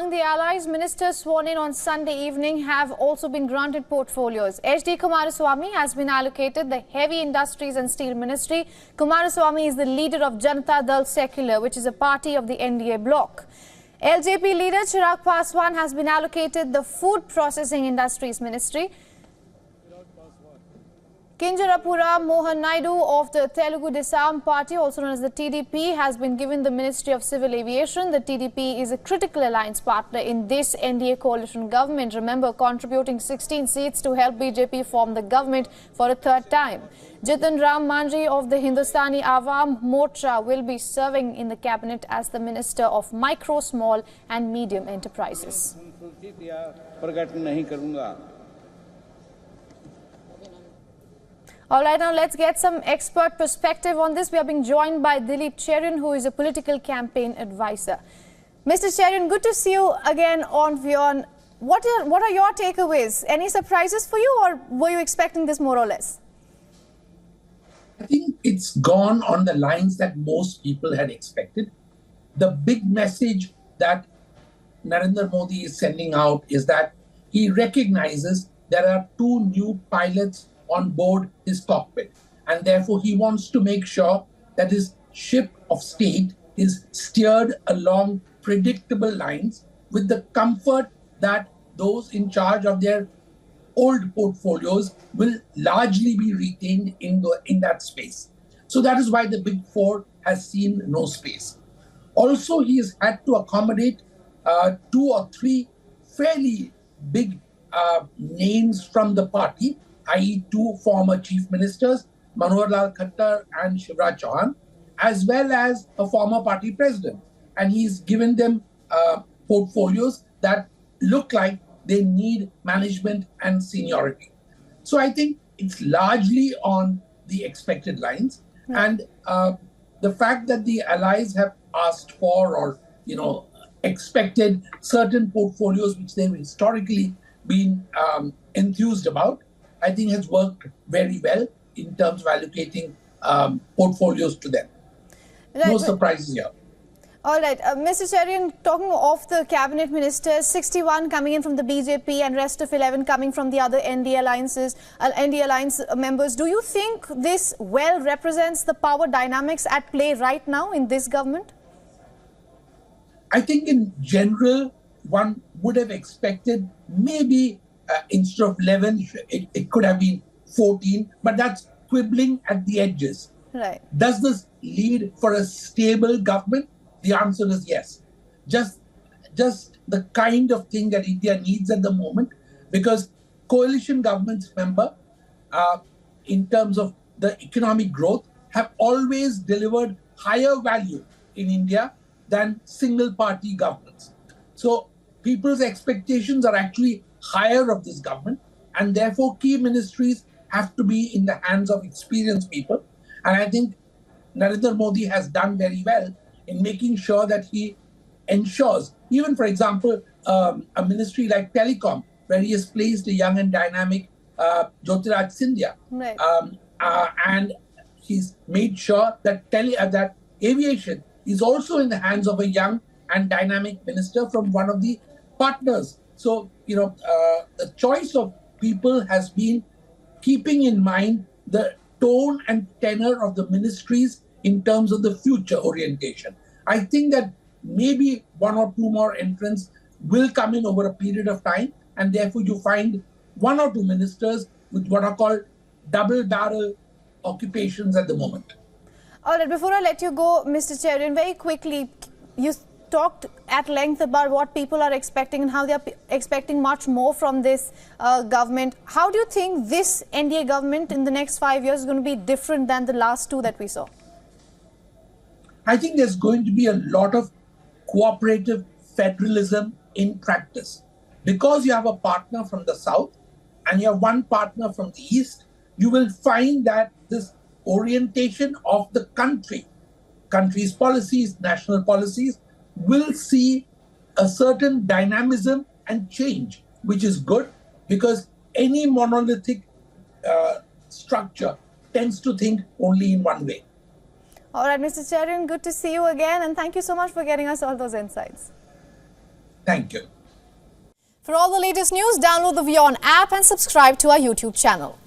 Among the allies, ministers sworn in on Sunday evening have also been granted portfolios. H.D. Kumaraswamy has been allocated the Heavy Industries and Steel Ministry. Kumaraswamy is the leader of Janata Dal Secular, which is a party of the NDA bloc. LJP leader Chirag Paswan has been allocated the Food Processing Industries Ministry. Kinjarapura Mohan Naidu of the Telugu Desam Party, also known as the TDP, has been given the Ministry of Civil Aviation. The TDP is a critical alliance partner in this NDA coalition government. Remember, contributing 16 seats to help BJP form the government for a third time. Jitan Ram Manjhi of the Hindustani Awam Morcha will be serving in the cabinet as the Minister of Micro, Small and Medium Enterprises. All right, now let's get some expert perspective on this. We are being joined by Dilip Cherian, who is a political campaign advisor. Mr. Cherian, good to see you again on WION. What are your takeaways? Any surprises for you, or were you expecting this more or less? I think it's gone on the lines that most people had expected. The big message that Narendra Modi is sending out is that he recognizes there are two new pilots on board his cockpit, and therefore he wants to make sure that his ship of state is steered along predictable lines with the comfort that those in charge of their old portfolios will largely be retained in that space. So that is why the Big Four has seen no space. Also, he has had to accommodate 2 or 3 fairly big names from the party, i.e. 2 former chief ministers, Manohar Lal Khattar and Shivraj Chauhan, as well as a former party president. And he's given them portfolios that look like they need management and seniority. So I think it's largely on the expected lines. And the fact that the allies have asked for or, expected certain portfolios which they've historically been enthused about, I think has worked very well in terms of allocating portfolios to them. Right, no surprises here. All right. Mr. Cherian, talking of the cabinet ministers, 61 coming in from the BJP and rest of 11 coming from the other NDA alliance members. Do you think this well represents the power dynamics at play right now in this government? I think in general, one would have expected maybe instead of 11, it could have been 14, but that's quibbling at the edges. Right. Does this lead for a stable government? The answer is yes. Just the kind of thing that India needs at the moment, because coalition governments, remember, in terms of the economic growth, have always delivered higher value in India than single party governments. So people's expectations are actually higher of this government, and therefore key ministries have to be in the hands of experienced people. And I think Narendra Modi has done very well in making sure that he ensures, even for example, a ministry like Telecom, where he has placed a young and dynamic Jyotiraj Scindia. Right. And he's made sure that that aviation is also in the hands of a young and dynamic minister from one of the partners. So, the choice of people has been keeping in mind the tone and tenor of the ministries in terms of the future orientation. I think that maybe 1 or 2 more entrants will come in over a period of time, and therefore you find 1 or 2 ministers with what are called double-barrel occupations at the moment. All right, before I let you go, Mr. Cherian, very quickly, you talked at length about what people are expecting and how they are expecting much more from this government. How do you think this NDA government in the next 5 years is going to be different than the last 2 that we saw? I think there's going to be a lot of cooperative federalism in practice. Because you have a partner from the south and you have one partner from the east, you will find that this orientation of the country's policies, national policies, will see a certain dynamism and change, which is good, because any monolithic structure tends to think only in one way. All right, Mr. Cherian, good to see you again, and thank you so much for getting us all those insights. Thank you. For all the latest news, download the WION app and subscribe to our YouTube channel.